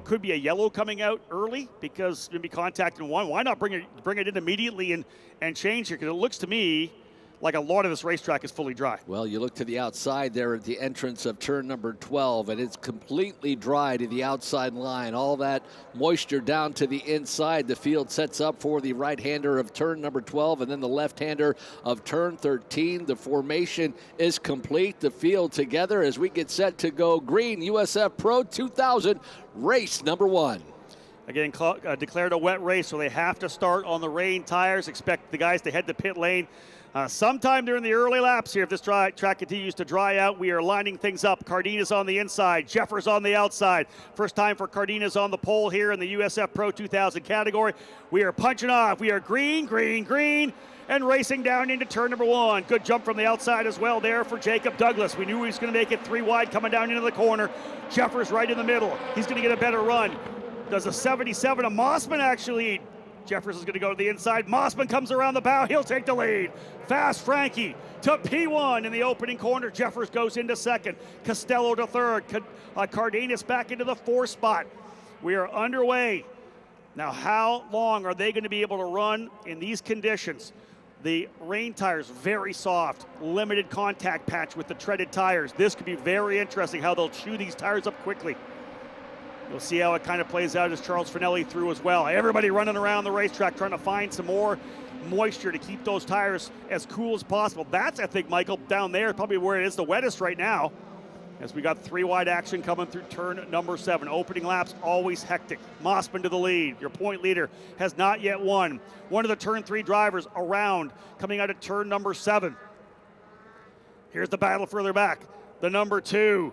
could be a yellow coming out early because maybe contact in one. Why not bring it in immediately and change it? Because it looks to me like a lot of this racetrack is fully dry. Well, you look to the outside there at the entrance of turn number 12, and it's completely dry to the outside line. All that moisture down to the inside. The field sets up for the right-hander of turn number 12 and then the left-hander of turn 13. The formation is complete. The field together as we get set to go green. USF Pro 2000, race number 1. Again, declared a wet race, so they have to start on the rain tires. Expect the guys to head to pit lane sometime during the early laps here. If this track continues to dry out, we are lining things up. Cardenas on the inside, Jeffers on the outside. First time for Cardenas on the pole here in the USF Pro 2000 category. We are punching off. We are green, green, green, and racing down into turn number 1. Good jump from the outside as well there for Jacob Douglas. We knew he was going to make it 3 wide coming down into the corner. Jeffers right in the middle. He's going to get a better run. Does a 77 of Mossman actually. Jeffers is going to go to the inside. Mossman comes around the bow. He'll take the lead. Fast Frankie to P1 in the opening corner. Jeffers goes into second. Costello to third. Cardenas back into the 4th spot. We are underway. Now, how long are they going to be able to run in these conditions? The rain tires, very soft. Limited contact patch with the treaded tires. This could be very interesting how they'll chew these tires up quickly. We'll see how it kind of plays out as Charles Finelli through as well. Everybody running around the racetrack trying to find some more moisture to keep those tires as cool as possible. That's, I think, Michael, down there, probably where it is the wettest right now, as we got 3 wide action coming through turn number 7. Opening laps, always hectic. Mossman to the lead. Your point leader has not yet won. One of the turn 3 drivers around, coming out of turn number 7. Here's the battle further back. The number 2.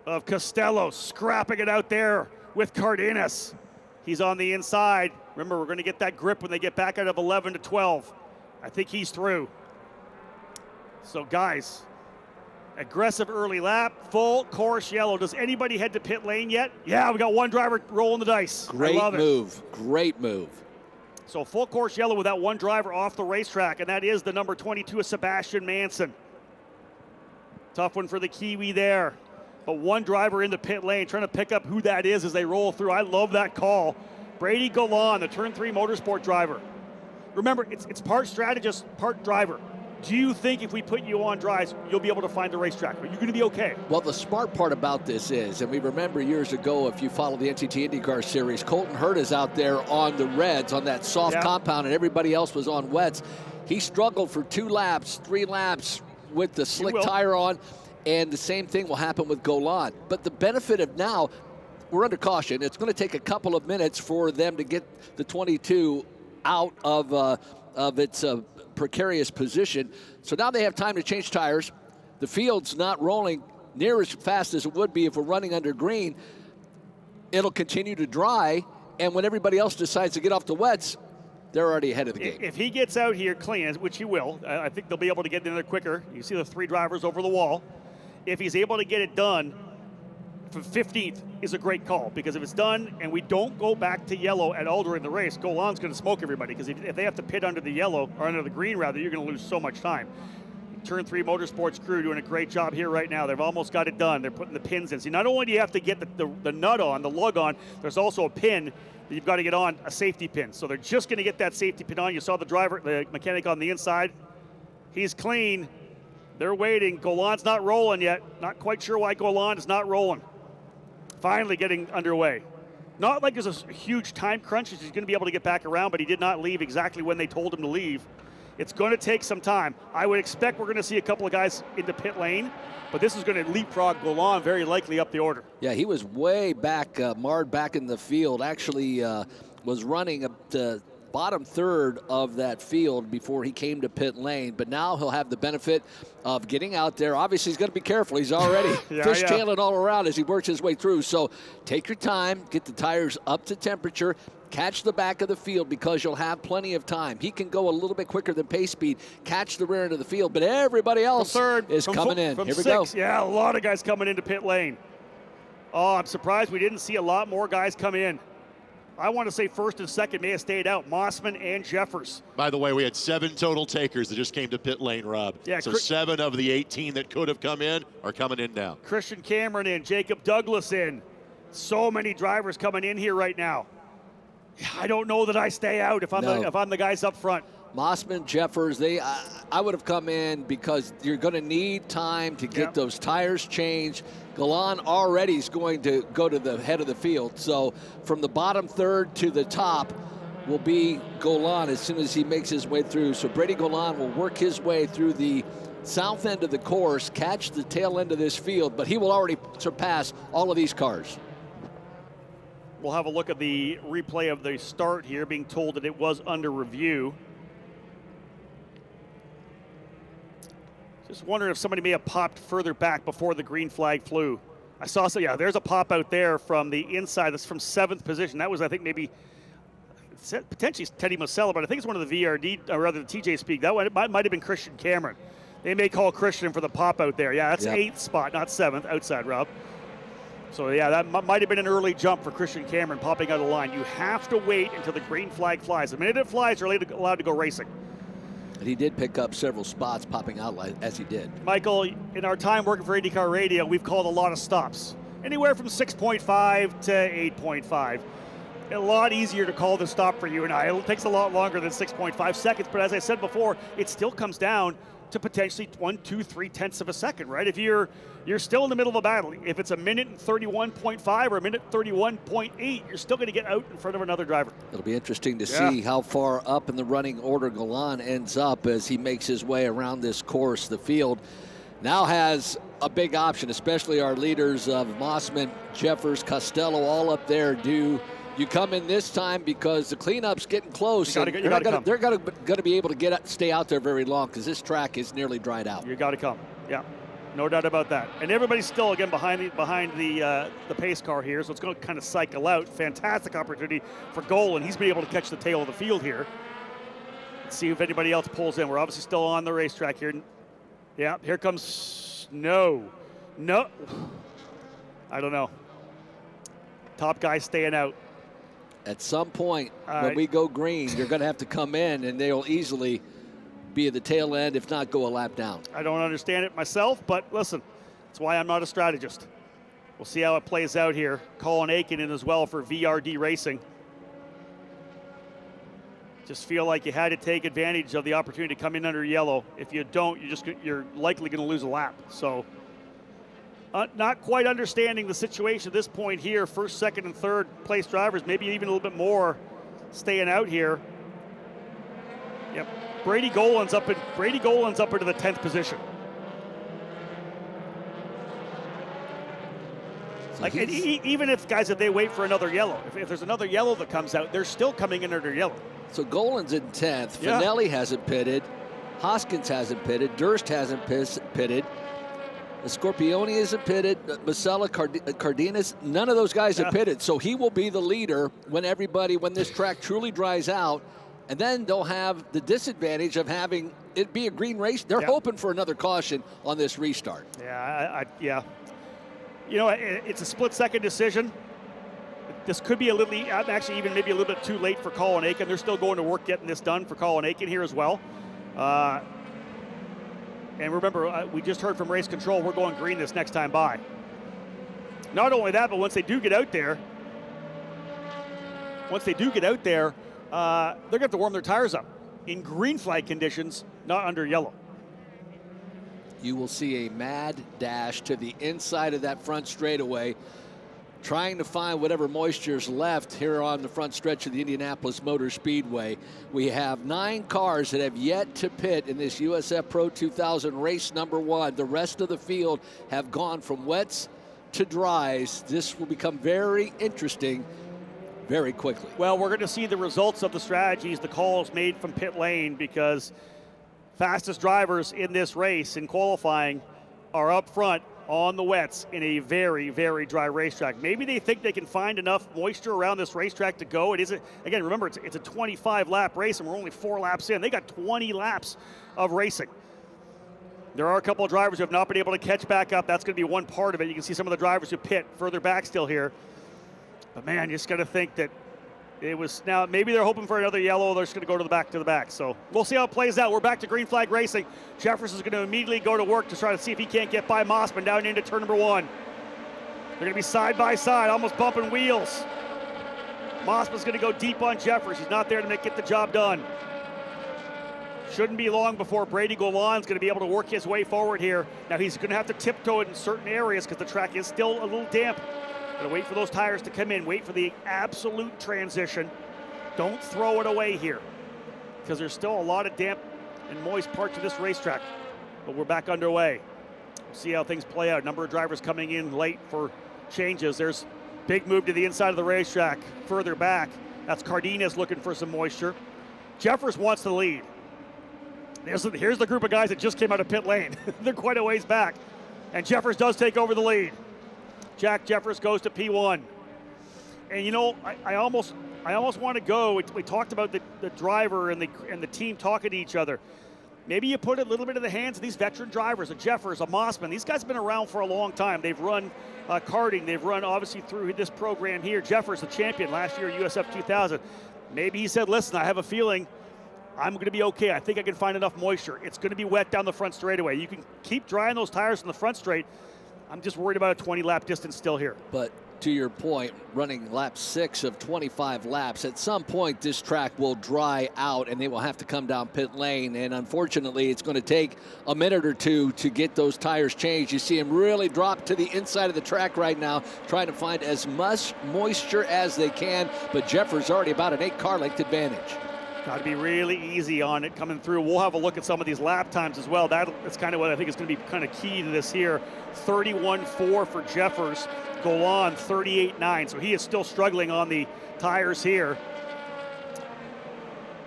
Of Costello, scrapping it out there with Cardenas. He's on the inside. Remember, we're going to get that grip when they get back out of 11 to 12. I think he's through. So, guys, aggressive early lap, full course yellow. Does anybody head to pit lane yet? Yeah, we got one driver rolling the dice. Great I love move. it. Great move. So, full course yellow with that one driver off the racetrack, and that is the number 22 of Sebastian Manson. Tough one for the Kiwi there. But one driver in the pit lane trying to pick up who that is as they roll through. I love that call. Brady Golan, the turn 3 motorsport driver. Remember, it's part strategist, part driver. Do you think if we put you on dries, you'll be able to find the racetrack? Are you going to be okay? Well, the smart part about this is, and we remember years ago, if you follow the NTT IndyCar Series, Colton Hurd is out there on the reds, on that soft compound, and everybody else was on wets. He struggled for 2 laps, 3 laps with the slick tire on. And the same thing will happen with Golan. But the benefit of now, we're under caution. It's going to take a couple of minutes for them to get the 22 out of its precarious position. So now they have time to change tires. The field's not rolling near as fast as it would be if we're running under green. It'll continue to dry, and when everybody else decides to get off the wets, they're already ahead of the game. If he gets out here clean, which he will, I think they'll be able to get in there quicker. You see the 3 drivers over the wall. If he's able to get it done, for 15th is a great call, because if it's done and we don't go back to yellow at all during the race, Golan's going to smoke everybody, because if they have to pit under the yellow, or under the green rather, you're going to lose so much time. Turn 3 Motorsports crew doing a great job here right now. They've almost got it done. They're putting the pins in. See, not only do you have to get the nut on, the lug on, there's also a pin that you've got to get on, a safety pin. So they're just going to get that safety pin on. You saw the driver, the mechanic on the inside. He's clean. They're waiting. Golan's not rolling yet. Not quite sure why Golan is not rolling. Finally getting underway. Not like there's a huge time crunch. He's going to be able to get back around, but he did not leave exactly when they told him to leave. It's going to take some time. I would expect we're going to see a couple of guys into pit lane, but this is going to leapfrog Golan very likely up the order. Yeah, he was way back, marred back in the field. Actually was running up to bottom third of that field before he came to pit lane, but now he'll have the benefit of getting out there. Obviously, he's going to be careful. He's already fishtailing all around as he works his way through. So take your time, get the tires up to temperature, catch the back of the field, because you'll have plenty of time. He can go a little bit quicker than pace speed, catch the rear end of the field, but everybody else is coming in. Here we go. Yeah, a lot of guys coming into pit lane. Oh, I'm surprised we didn't see a lot more guys come in. I want to say first and second may have stayed out, Mossman and Jeffers. By the way, we had 7 total takers that just came to pit lane, Rob. Yeah, so 7 of the 18 that could have come in are coming in now. Christian Cameron in, Jacob Douglas in. So many drivers coming in here right now. I don't know that I stay out if I'm the guys up front. Mossman, Jeffers, I would have come in because you're going to need time to get those tires changed. Galan already is going to go to the head of the field. So from the bottom third to the top will be Golan as soon as he makes his way through. So Brady Golan will work his way through the south end of the course, catch the tail end of this field, but he will already surpass all of these cars. We'll have a look at the replay of the start here, being told that it was under review. Just wondering if somebody may have popped further back before the green flag flew. I saw, so yeah, there's a pop out there from the inside. That's from 7th position. That was, I think, maybe potentially Teddy Mosella, but I think it's one of the VRD, or rather the TJ Speak. That one, it might have been Christian Cameron. They may call Christian for the pop out there. Yeah, that's 8th spot, not 7th, outside, Rob. So, yeah, that might have been an early jump for Christian Cameron popping out of the line. You have to wait until the green flag flies. The minute it flies, you're allowed to go racing. And he did pick up several spots popping out as he did. Michael, in our time working for IndyCar Radio, we've called a lot of stops. Anywhere from 6.5 to 8.5. A lot easier to call the stop for you and I. It takes a lot longer than 6.5 seconds, but as I said before, it still comes down to potentially 1, 2, 3 tenths of a second, right? If you're still in the middle of a battle, if it's a minute and 31.5 or a minute 31.8, you're still going to get out in front of another driver. It'll be interesting to see how far up in the running order Galan ends up as he makes his way around this course. The field now has a big option, especially our leaders of Mossman, Jeffers, Costello, all up there. Do you come in this time because the cleanup's getting close? They're going to be able to stay out there very long because this track is nearly dried out. You got to come, yeah, no doubt about that. And everybody's still again behind the pace car here, so it's going to kind of cycle out. Fantastic opportunity for Golan. He's been able to catch the tail of the field here. Let's see if anybody else pulls in. We're obviously still on the racetrack here. Yeah, here comes no. I don't know. Top guy staying out. At some point, when we go green, you're going to have to come in, and they'll easily be at the tail end, if not go a lap down. I don't understand it myself, but listen, that's why I'm not a strategist. We'll see how it plays out here. Colin Aiken in as well for VRD Racing. Just feel like you had to take advantage of the opportunity to come in under yellow. If you don't, you're likely going to lose a lap. So not quite understanding the situation at this point here. First, second, and third place drivers, maybe even a little bit more staying out here. Yep. Brady Golan's up into the 10th position. So like, even if they wait for another yellow, if there's another yellow that comes out, they're still coming in under yellow. So Golan's in 10th. Yeah. Finelli hasn't pitted. Hoskins hasn't pitted. Durst hasn't pitted. Scorpione isn't pitted. Masella, Cardenas, none of those guys have pitted. So he will be the leader when this track truly dries out. And then they'll have the disadvantage of having it be a green race. They're hoping for another caution on this restart. Yeah. You know, it's a split-second decision. This could be maybe a little bit too late for Colin Aiken. They're still going to work getting this done for Colin Aiken here as well. And remember, we just heard from Race Control, we're going green this next time by. Not only that, but once they do get out there, they're going to have to warm their tires up in green flag conditions, not under yellow. You will see a mad dash to the inside of that front straightaway, trying to find whatever moisture's left here on the front stretch of the Indianapolis Motor Speedway. We have 9 cars that have yet to pit in this USF Pro 2000 race number 1. The rest of the field have gone from wets to dries. This will become very interesting very quickly. Well, we're going to see the results of the strategies, the calls made from pit lane, because fastest drivers in this race in qualifying are up front on the wets in a very, very dry racetrack. Maybe they think they can find enough moisture around this racetrack to go. It isn't, again, remember, it's a 25-lap race, and we're only 4 laps in. They got 20 laps of racing. There are a couple of drivers who have not been able to catch back up. That's going to be one part of it. You can see some of the drivers who pit further back still here. But, man, you just got to think that it was now, maybe they're hoping for another yellow. They're just going to go to the back. So we'll see how it plays out. We're back to green flag racing. Jeffers is going to immediately go to work to try to see if he can't get by Mossman down into turn number 1. They're going to be side by side, almost bumping wheels. Mossman's going to go deep on Jeffers. He's not there to get the job done. Shouldn't be long before Brady Golan's going to be able to work his way forward here. Now he's going to have to tiptoe it in certain areas because the track is still a little damp. Going to wait for those tires to come in. Wait for the absolute transition. Don't throw it away here because there's still a lot of damp and moist parts of this racetrack. But we're back underway. We'll see how things play out. Number of drivers coming in late for changes. There's big move to the inside of the racetrack. Further back, that's Cardenas looking for some moisture. Jeffers wants the lead. Here's the group of guys that just came out of pit lane. They're quite a ways back. And Jeffers does take over the lead. Jack Jeffers goes to P1. And you know, I almost want to go. We talked about the driver and the team talking to each other. Maybe you put a little bit in the hands of these veteran drivers, a Jeffers, a Mossman. These guys have been around for a long time. They've run karting. They've run, obviously, through this program here. Jeffers, the champion last year at USF 2000. Maybe he said, listen, I have a feeling I'm going to be okay. I think I can find enough moisture. It's going to be wet down the front straightaway. You can keep drying those tires in the front straight. I'm just worried about a 20-lap distance still here. But to your point, running lap 6 of 25 laps, at some point this track will dry out and they will have to come down pit lane. And unfortunately, it's going to take a minute or two to get those tires changed. You see them really drop to the inside of the track right now, trying to find as much moisture as they can. But Jeffers already about an 8-car length advantage. Got to be really easy on it coming through. We'll have a look at some of these lap times as well. That's kind of what I think is going to be kind of key to this here. 31.4 for Jeffers. Golan 38.9. So he is still struggling on the tires here.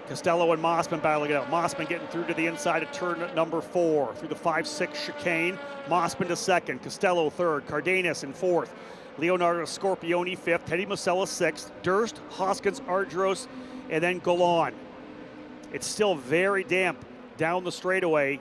Costello and Mossman battling it out. Mossman getting through to the inside of turn number 4 through the 5-6 chicane. Mossman to second. Costello third. Cardenas in fourth. Leonardo Scorpioni fifth. Teddy Musella sixth. Durst, Hoskins, Argyros, and then Golan. It's still very damp down the straightaway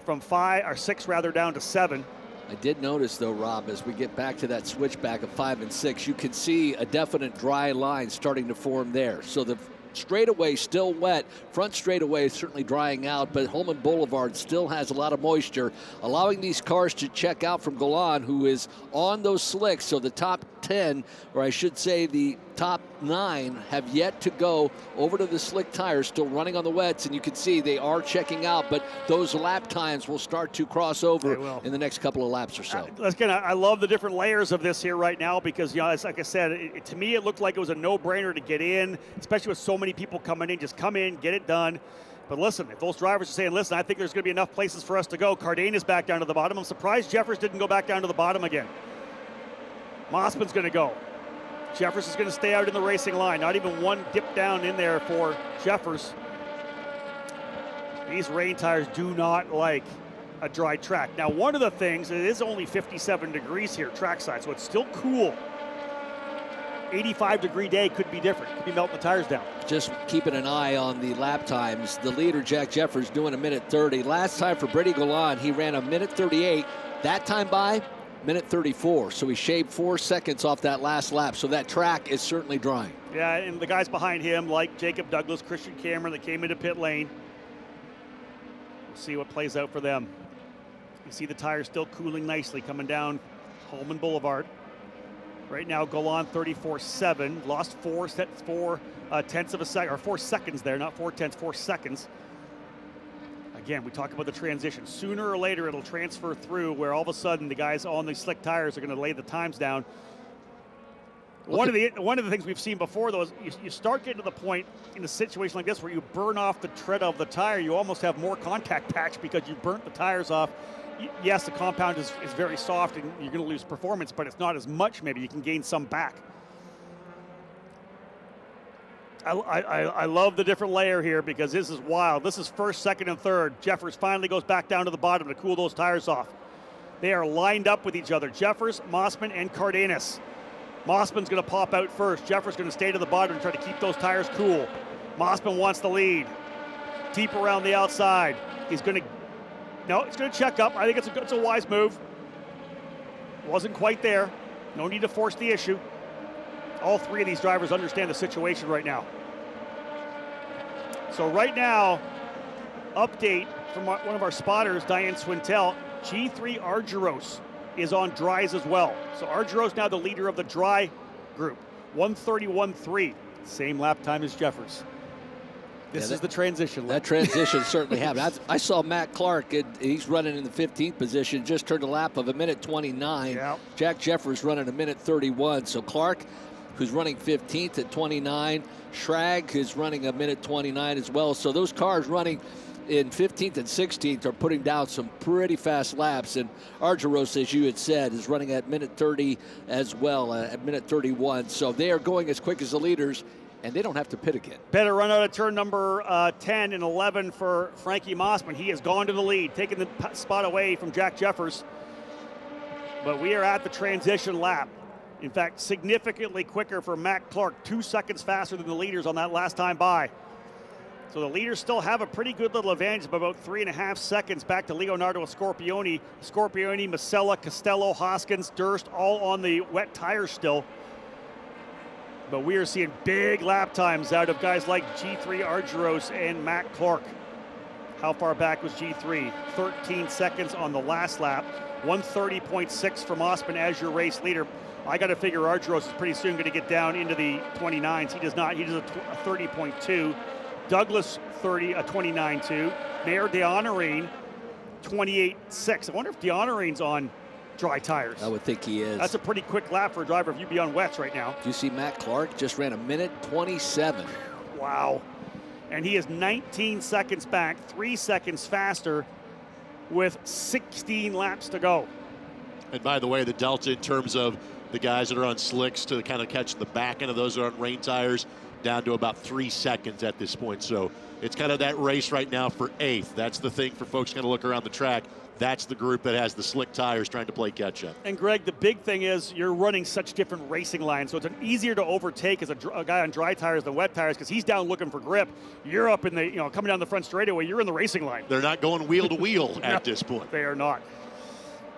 from 6 down to 7. I did notice, though, Rob, as we get back to that switchback of 5 and 6, you can see a definite dry line starting to form there. So the straightaway still wet. Front straightaway is certainly drying out, but Holman Boulevard still has a lot of moisture, allowing these cars to check out from Golan, who is on those slicks. So the top 10, or I should say the top 9, have yet to go over to the slick tires, still running on the wets, and you can see they are checking out, but those lap times will start to cross over in the next couple of laps or so. Again, I love the different layers of this here right now because, you know, like I said, to me it looked like it was a no-brainer to get in, especially with so many people coming in. Just come in, get it done. But listen, if those drivers are saying, listen, I think there's going to be enough places for us to go. Cardenas back down to the bottom. I'm surprised Jeffers didn't go back down to the bottom again. Mossman's going to go. Jeffers is going to stay out in the racing line. Not even one dip down in there for Jeffers. These rain tires do not like a dry track. Now, one of the things, it is only 57 degrees here trackside, so it's still cool. 85-degree day could be different. Could be melting the tires down. Just keeping an eye on the lap times. The leader, Jack Jeffers, doing 1:30. Last time for Brady Golan, he ran 1:38. That time by 1:34. So he shaved 4 seconds off that last lap. So that track is certainly drying. Yeah, and the guys behind him, like Jacob Douglas, Christian Cameron, that came into pit lane. We'll see what plays out for them. You see the tires still cooling nicely coming down Holman Boulevard. Right now, Golan 34.7, lost 4 tenths of a second, or 4 seconds there, not 4 tenths, 4 seconds. Again, we talk about the transition. Sooner or later, it'll transfer through where all of a sudden the guys on the slick tires are going to lay the times down. One of the things we've seen before, though, is you start getting to the point in a situation like this where you burn off the tread of the tire. You almost have more contact patch because you burnt the tires off. Yes, the compound is very soft and you're going to lose performance, but it's not as much. Maybe you can gain some back. I love the different layer here because this is wild. This is first, second, and third. Jeffers finally goes back down to the bottom to cool those tires off. They are lined up with each other. Jeffers, Mossman, and Cardenas. Mossman's going to pop out first. Jeffers going to stay to the bottom and try to keep those tires cool. Mossman wants the lead. Deep around the outside. He's going to check up. I think it's a wise move. Wasn't quite there. No need to force the issue. All three of these drivers understand the situation right now. So right now, update from one of our spotters, Diane Swintel, G3 Argyros is on dries as well. So Argyros now the leader of the dry group, 1:31.3. Same lap time as Jeffers. This is the transition lap. That transition certainly happened. I saw Matt Clark, he's running in the 15th position, just turned a lap of 1:29. Yep. Jack Jeffers running 1:31. So Clark, who's running 15th at 29. Schrag is running 1:29 as well. So those cars running in 15th and 16th are putting down some pretty fast laps. And Argyros, as you had said, is running at 1:30 as well, at 1:31. So they are going as quick as the leaders, and they don't have to pit again. Better run out of turn number 10 and 11 for Frankie Mossman. He has gone to the lead, taking the spot away from Jack Jeffers. But we are at the transition lap. In fact, significantly quicker for Matt Clark, 2 seconds faster than the leaders on that last time by. So the leaders still have a pretty good little advantage of about 3.5 seconds back to Leonardo Scorpioni. Scorpioni, Masella, Costello, Hoskins, Durst, all on the wet tires still. But we are seeing big lap times out of guys like G3 Argyros and Matt Clark. How far back was G3? 13 seconds on the last lap. 1:30.6 for Mossman as your race leader. I got to figure Argyros is pretty soon going to get down into the 29s. He does not. He does a 30.2. Douglas 29.2. Mayor DeHonorine 28.6. I wonder if DeHonorine's on dry tires. I would think he is. That's a pretty quick lap for a driver if you be on wets right now. Do you see Matt Clark just ran 1:27? Wow. And he is 19 seconds back, 3 seconds faster with 16 laps to go. And by the way, the delta in terms of the guys that are on slicks to kind of catch the back end of those that are on rain tires down to about 3 seconds at this point. So it's kind of that race right now for 8th. That's the thing for folks kind of look around the track. That's the group that has the slick tires trying to play catch up. And Greg, the big thing is you're running such different racing lines, so it's easier to overtake as a guy on dry tires than wet tires because he's down looking for grip. You're up in the, coming down the front straightaway, you're in the racing line. They're not going wheel to wheel at this point. They are not.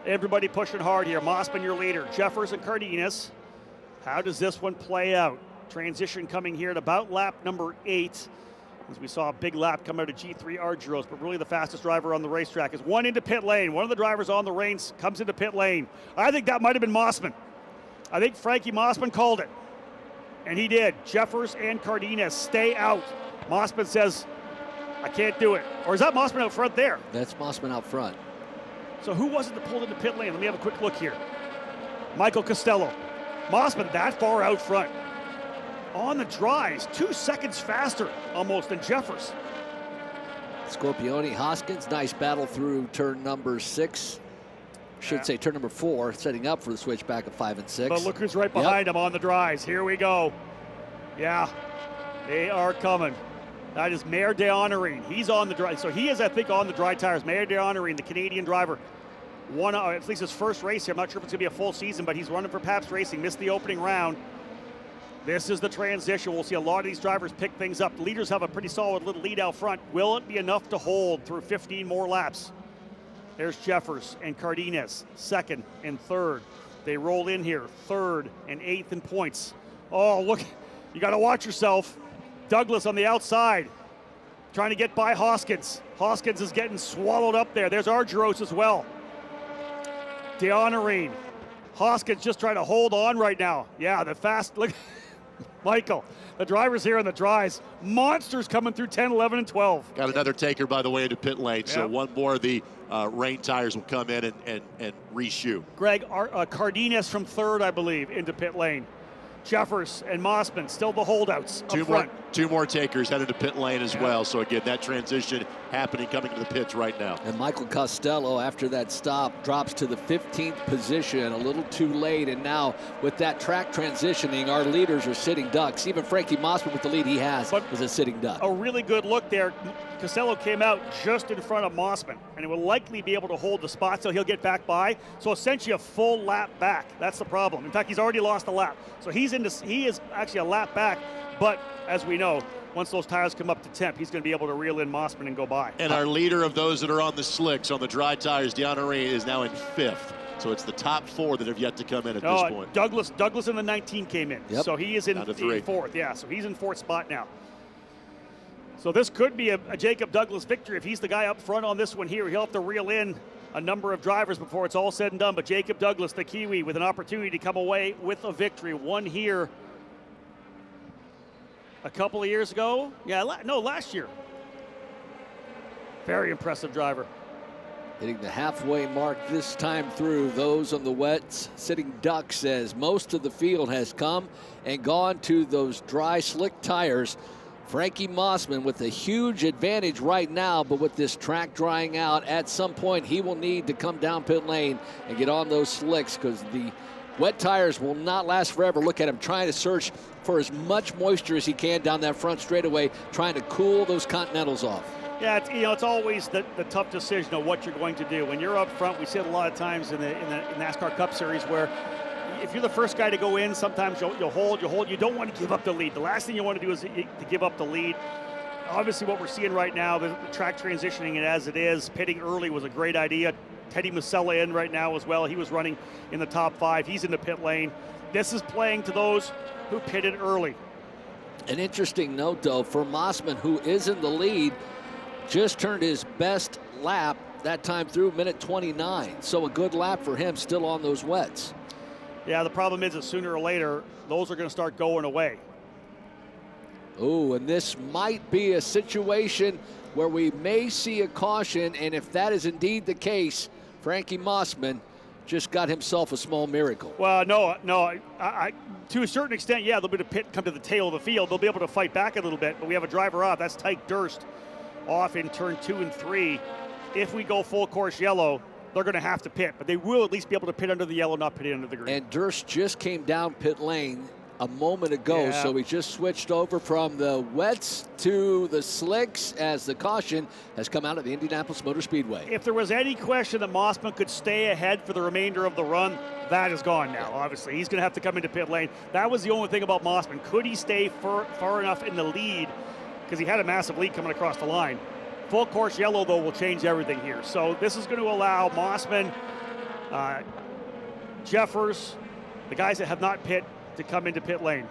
Everybody pushing hard here. Mossman, your leader. Jeffers and Cardenas. How does this one play out? Transition coming here at about lap number 8. As we saw a big lap come out of G3 Argyros, but really the fastest driver on the racetrack is one into pit lane. One of the drivers on the reins comes into pit lane. I think that might have been Mossman. I think Frankie Mossman called it. And he did. Jeffers and Cardenas stay out. Mossman says, I can't do it. Or is that Mossman out front there? That's Mossman out front. So who was it that pulled into pit lane? Let me have a quick look here. Michael Costello. Mossman that far out front. On the dries, 2 seconds faster almost than Jeffers. Scorpioni, Hoskins, nice battle through turn number 6. Should say turn number 4, setting up for the switchback of 5 and 6. But look who's right behind him on the dries. Here we go. Yeah, they are coming. That is Mayor DeHonorine. He's on the dry. So he is, I think, on the dry tires. Mayor DeHonorine, the Canadian driver. At least his first race here. I'm not sure if it's going to be a full season, but he's running for Pabst Racing. Missed the opening round. This is the transition. We'll see a lot of these drivers pick things up. The leaders have a pretty solid little lead out front. Will it be enough to hold through 15 more laps? There's Jeffers and Cardenas, 2nd and 3rd. They roll in here, 3rd and 8th in points. Oh, look, you got to watch yourself. Douglas on the outside, trying to get by Hoskins. Hoskins is getting swallowed up there. There's Argyros as well. DeHonorine. Hoskins just trying to hold on right now. Yeah, the fast, look. Michael, the drivers here on the dries, monsters coming through 10, 11, and 12. Got another taker, by the way, into pit lane. Yep. So one more of the rain tires will come in and reshoe. Greg, Cardenas from 3rd, I believe, into pit lane. Jeffers and Mossman, still the holdouts up front. Two more takers headed to pit lane as well. So again, that transition happening coming to the pits right now. And Michael Costello, after that stop, drops to the 15th position, a little too late. And now with that track transitioning, our leaders are sitting ducks. Even Frankie Mossman with the lead he has is a sitting duck. A really good look there. Costello came out just in front of Mossman, and he will likely be able to hold the spot so he'll get back by. So essentially a full lap back. That's the problem. In fact, he's already lost a lap. So he is actually a lap back, but as we know, once those tires come up to temp, he's going to be able to reel in Mossman and go by. And our leader of those that are on the slicks, on the dry tires, DeHonorine, is now in 5th. So it's the top 4 that have yet to come in at this point. Douglas in the 19 came in. Yep. So he is in 4th. Yeah, so he's in 4th spot now. So this could be a Jacob Douglas victory. If he's the guy up front on this one here, he'll have to reel in a number of drivers before it's all said and done, but Jacob Douglas, the Kiwi, with an opportunity to come away with a victory. Won here a couple of years ago. Yeah, last year. Very impressive driver. Hitting the halfway mark this time through. Those on the wets sitting duck says most of the field has come and gone to those dry, slick tires. Frankie Mossman with a huge advantage right now, but with this track drying out, at some point he will need to come down pit lane and get on those slicks because the wet tires will not last forever. Look at him trying to search for as much moisture as he can down that front straightaway, trying to cool those Continentals off. Yeah, it's always the tough decision of what you're going to do. When you're up front, we see it a lot of times in the NASCAR Cup Series where if you're the first guy to go in, sometimes you'll hold. You don't want to give up the lead. The last thing you want to do is to give up the lead. Obviously, what we're seeing right now, the track transitioning it as it is, pitting early was a great idea. Teddy Musella in right now as well. He was running in the top 5. He's in the pit lane. This is playing to those who pitted early. An interesting note, though, for Mossman, who is in the lead, just turned his best lap that time through, minute 29. So a good lap for him still on those wets. Yeah, the problem is that sooner or later, those are going to start going away. Oh, and this might be a situation where we may see a caution, and if that is indeed the case, Frankie Mossman just got himself a small miracle. Well, no, I to a certain extent, yeah, they'll be able to come to the tail of the field. They'll be able to fight back a little bit, but we have a driver off. That's Tyke Durst off in turn 2 and 3. If we go full course yellow, they're going to have to pit, but they will at least be able to pit under the yellow, not pit under the green. And Durst just came down pit lane a moment ago, so he just switched over from the wets to the slicks as the caution has come out of the Indianapolis Motor Speedway. If there was any question that Mossman could stay ahead for the remainder of the run, that is gone now, obviously. He's going to have to come into pit lane. That was the only thing about Mossman. Could he stay far enough in the lead? Because he had a massive lead coming across the line. Full course yellow, though, will change everything here. So this is going to allow Mossman, Jeffers, the guys that have not pit, to come into pit lane.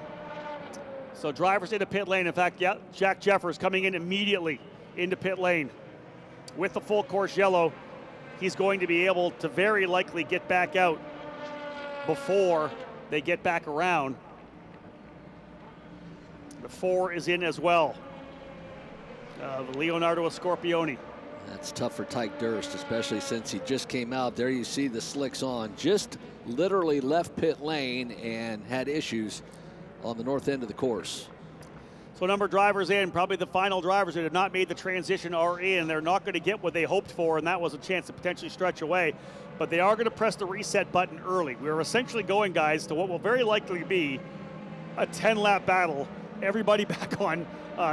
So drivers into pit lane. In fact, yeah, Jack Jeffers coming in immediately into pit lane. With the full course yellow, he's going to be able to very likely get back out before they get back around. The 4 is in as well. Leonardo Scorpioni. That's tough for Tyke Durst, especially since he just came out. There you see the slicks on. Just literally left pit lane and had issues on the north end of the course. So a number of drivers in, probably the final drivers that have not made the transition are in. They're not going to get what they hoped for, and that was a chance to potentially stretch away. But they are going to press the reset button early. We're essentially going, guys, to what will very likely be a 10-lap battle. Everybody back on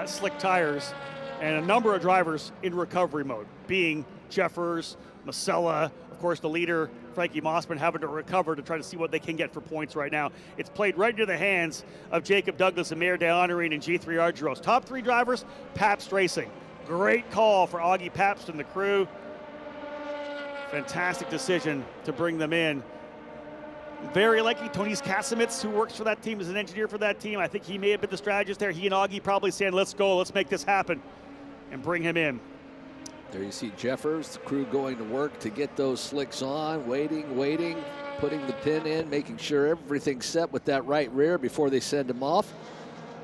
slick tires. And a number of drivers in recovery mode, being Jeffers, Musella, of course the leader, Frankie Mossman, having to recover to try to see what they can get for points right now. It's played right into the hands of Jacob Douglas and Mayor DeHonoring and G3 Argyros. Top 3 drivers, Pabst Racing. Great call for Augie Pabst and the crew. Fantastic decision to bring them in. Very likely Tonis Kasimits, who works for that team, is an engineer for that team. I think he may have been the strategist there. He and Augie probably saying, let's go, let's make this happen, and bring him in. There you see Jeffers, the crew going to work to get those slicks on, waiting, putting the pin in, making sure everything's set with that right rear before they send him off.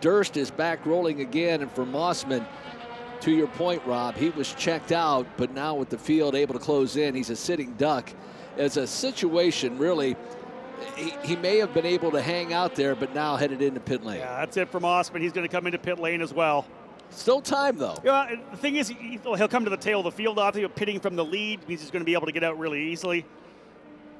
Durst is back rolling again, and for Mossman, to your point, Rob, he was checked out, but now with the field able to close in, he's a sitting duck. It's a situation, really, he may have been able to hang out there, but now headed into pit lane. Yeah, that's it for Mossman. He's going to come into pit lane as well. Still time, though. Yeah, the thing is, he'll come to the tail of the field. Obviously, pitting from the lead means he's going to be able to get out really easily.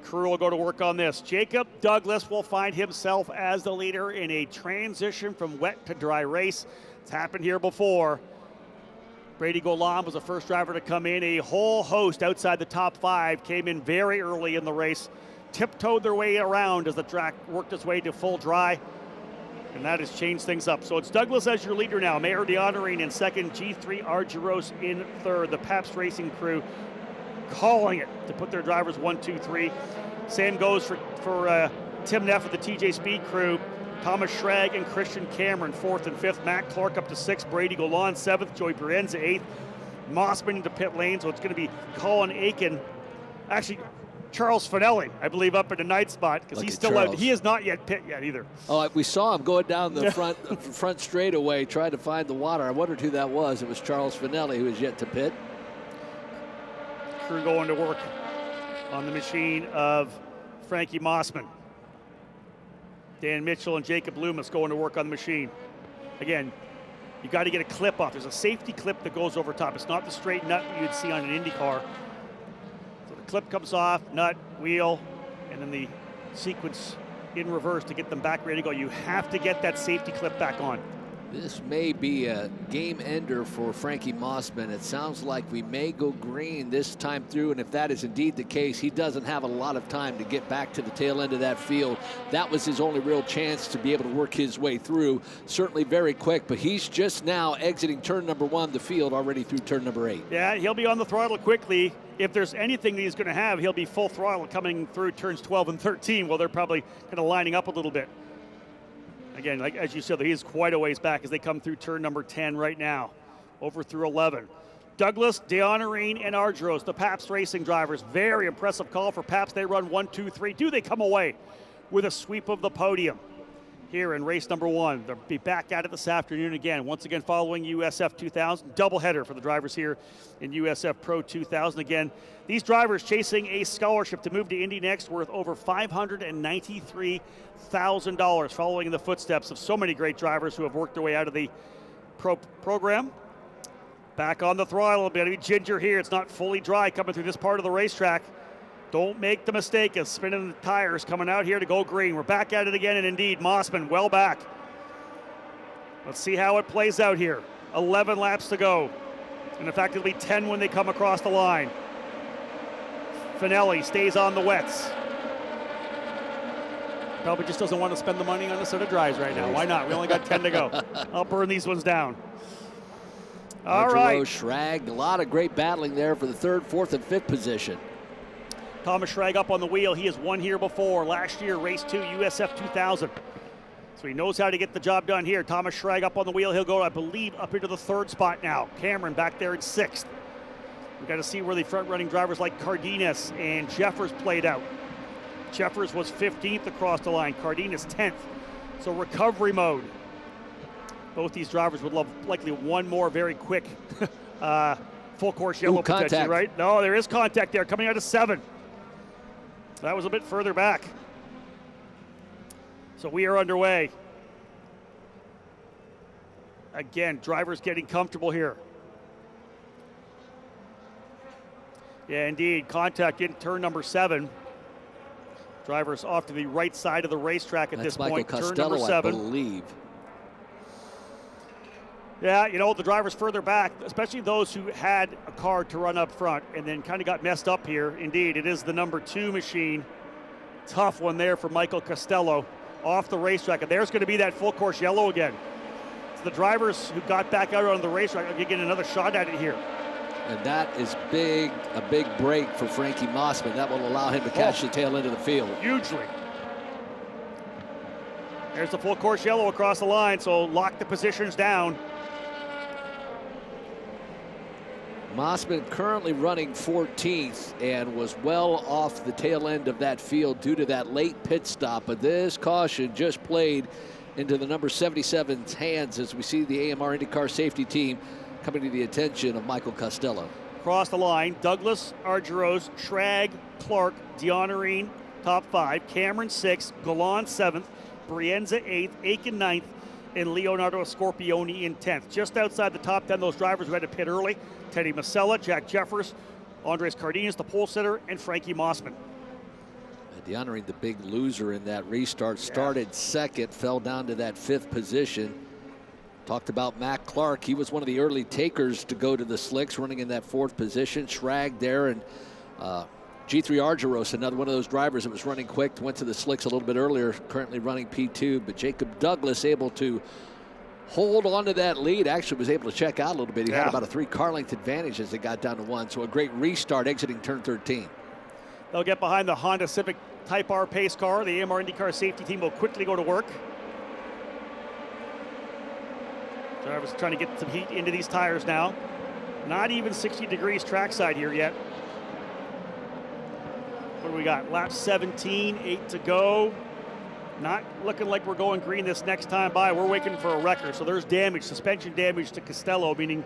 Crew will go to work on this. Jacob Douglas will find himself as the leader in a transition from wet to dry race. It's happened here before. Brady Golan was the first driver to come in. A whole host outside the top 5 came in very early in the race, tiptoed their way around as the track worked its way to full dry. And that has changed things up. So it's Douglas as your leader now. Mayor DeHonoring in second, G3 Argyros in third. The Pabst Racing crew calling it to put their drivers 1, 2, 3. Same goes for Tim Neff of the TJ Speed crew. Thomas Schrag and Christian Cameron 4th and 5th. Matt Clark up to 6th. Brady Golan 7th. Joey Brienza 8th. Mossman into pit lane. So it's going to be Colin Aiken Actually, Charles Finelli, I believe, up in the ninth spot because he's still out. He is not yet pit yet either. Oh, we saw him going down the front straightaway trying to find the water. I wondered who that was. It was Charles Finelli, who is yet to pit. Crew going to work on the machine of Frankie Mossman. Dan Mitchell and Jacob Loomis going to work on the machine. Again, you got to get a clip off. There's a safety clip that goes over top. It's not the straight nut you'd see on an Indy car. So the clip comes off, nut, wheel, and then the sequence in reverse to get them back ready to go. You have to get that safety clip back on. This may be a game ender for Frankie Mossman. It sounds like we may go green this time through, and if that is indeed the case, he doesn't have a lot of time to get back to the tail end of that field. That was his only real chance to be able to work his way through. Certainly very quick, but he's just now exiting turn number 1, the field, already through turn number 8. Yeah, he'll be on the throttle quickly. If there's anything that he's going to have, he'll be full throttle coming through turns 12 and 13, while they're probably kind of lining up a little bit. Again, like as you said, he is quite a ways back as they come through turn number 10 right now, over through 11. Douglas, Deonorine, and Argyros, the Pabst Racing drivers. Very impressive call for Pabst. They run 1, 2, 3. Do they come away with a sweep of the podium here in race number 1? They'll be back at it this afternoon again. Once again, following USF 2000. Doubleheader for the drivers here in USF Pro 2000. Again, these drivers chasing a scholarship to move to Indy next worth over $593,000, following in the footsteps of so many great drivers who have worked their way out of the program. Back on the throttle, a bit of ginger here. It's not fully dry coming through this part of the racetrack. Don't make the mistake of spinning the tires coming out here to go green. We're back at it again, and indeed, Mossman well back. Let's see how it plays out here. 11 laps to go. And in fact, it'll be 10 when they come across the line. Finelli stays on the wets. Probably just doesn't want to spend the money on a set of dries right now. Why not? We only got 10 to go. I'll burn these ones down. All right. Schrag, a lot of great battling there for the 3rd, 4th, and 5th position. Thomas Schrag up on the wheel. He has won here before. Last year, race 2, USF 2000. So he knows how to get the job done here. Thomas Schrag up on the wheel. He'll go, I believe, up into the 3rd spot now. Cameron back there in 6th. We've got to see where the front-running drivers like Cardenas and Jeffers played out. Jeffers was 15th across the line. Cardenas 10th. So recovery mode. Both these drivers would love likely one more very quick full course yellow potentially, right? No, there is contact there coming out of 7. That was a bit further back. So we are underway. Again, drivers getting comfortable here. Yeah, indeed, contact in turn number 7. Drivers off to the right side of the racetrack at this point. Michael Turn number 7. I believe. Yeah, you know, the drivers further back, especially those who had a car to run up front and then kind of got messed up here. Indeed, it is the number 2 machine. Tough one there for Michael Costello off the racetrack. And there's going to be that full course yellow again. So the drivers who got back out on the racetrack are going to get another shot at it here. And that is big, a big break for Frankie Mossman. That will allow him to catch the tail end of the field. Hugely. There's the full course yellow across the line, so lock the positions down. Mossman currently running 14th and was well off the tail end of that field due to that late pit stop. But this caution just played into the number 77's hands as we see the AMR IndyCar safety team coming to the attention of Michael Costello. Across the line, Douglas, Argyros, Schrag, Clark, Deonorine, top 5, Cameron 6th, Golan 7th, Brienza 8th, Aiken 9th, and Leonardo Scorpioni in 10th. Just outside the top 10, those drivers who had to pit early: Teddy Masella, Jack Jeffers, Andres Cardenas, the pole sitter, and Frankie Mossman. Deonorine, the big loser in that restart, started 2nd, fell down to that 5th position. Talked about Mac Clark. He was one of the early takers to go to the slicks, running in that 4th position. Schrag there, and G3 Argyros, another one of those drivers that was running quick, went to the slicks a little bit earlier, currently running P2. But Jacob Douglas able to hold on to that lead, actually was able to check out a little bit. He had about a 3-car length advantage as they got down to 1. So a great restart exiting turn 13. They'll get behind the Honda Civic Type R pace car. The AMR IndyCar safety team will quickly go to work. Drivers trying to get some heat into these tires now. Not even 60 degrees trackside here yet. What do we got? Lap 17, 8 to go. Not looking like we're going green this next time by. We're waiting for a wrecker. So there's damage, suspension damage to Costello, meaning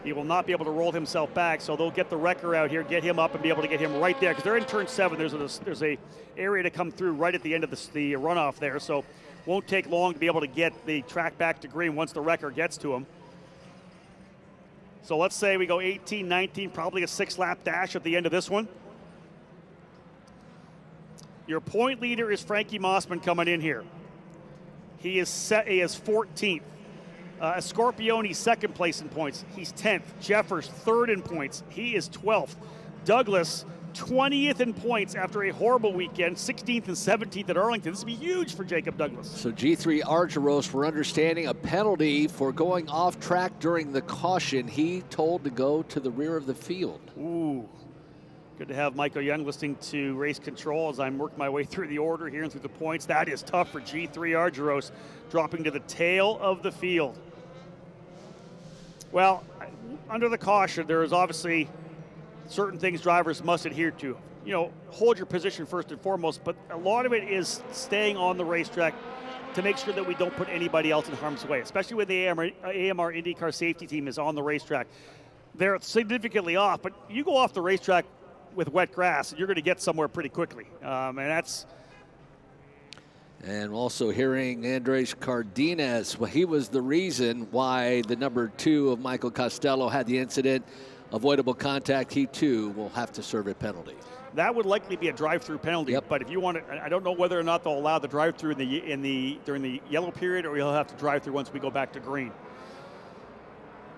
he will not be able to roll himself back. So they'll get the wrecker out here, get him up, and be able to get him right there. Because they're in turn 7. There's a area to come through right at the end of the runoff there. So won't take long to be able to get the track back to green once the wrecker gets to him. So let's say we go 18, 19, probably a 6-lap dash at the end of this one. Your point leader is Frankie Mossman coming in here. He is 14th. Scorpione, second place in points. He's 10th. Jeffers, third in points. He is 12th. Douglas, 20th in points after a horrible weekend. 16th and 17th at Arlington. This would be huge for Jacob Douglas. So G3 Argyros, we're understanding a penalty for going off track during the caution. He told to go to the rear of the field. Ooh. Good to have Michael Young listening to Race Control as I'm working my way through the order here and through the points. That is tough for G3 Argyros, dropping to the tail of the field. Well, under the caution, there is obviously certain things drivers must adhere to. You know, hold your position first and foremost, but a lot of it is staying on the racetrack to make sure that we don't put anybody else in harm's way, especially when the AMR IndyCar safety team is on the racetrack. They're significantly off, but you go off the racetrack with wet grass, you're going to get somewhere pretty quickly. And also hearing Andres Cardenas, well, he was the reason why the number 2 of Michael Costello had the incident. Avoidable contact, he too will have to serve a penalty. That would likely be a drive-through penalty. Yep. But if you want to, I don't know whether or not they'll allow the drive-through during the yellow period, or you'll have to drive through once we go back to green.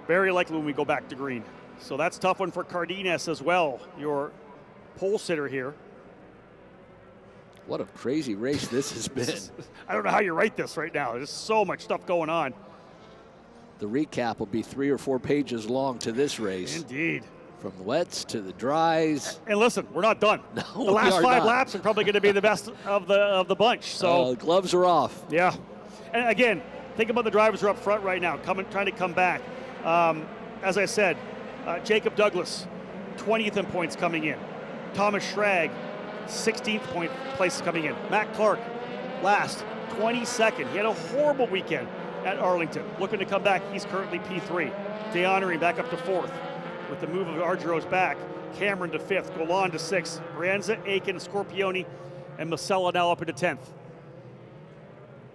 Very likely when we go back to green. So that's a tough one for Cardenas as well, your pole sitter here. What a crazy race this has been. I don't know how you write this right now. There's so much stuff going on. The recap will be 3 or 4 pages long to this race. Indeed. From the wets to the dries. And listen, we're not done. No, the last 5 not. laps are probably going to be the best of the bunch. So gloves are off. Yeah. And again, think about the drivers who are up front right now, trying to come back. As I said, Jacob Douglas, 20th in points coming in. Thomas Schrag, 16th place coming in. Matt Clark, last, 22nd. He had a horrible weekend at Arlington. Looking to come back, he's currently P3. DeHonore back up to 4th. With the move of Argyros back, Cameron to 5th, Golan to 6th, Brianza, Aiken, Scorpione, and Masella now up into 10th.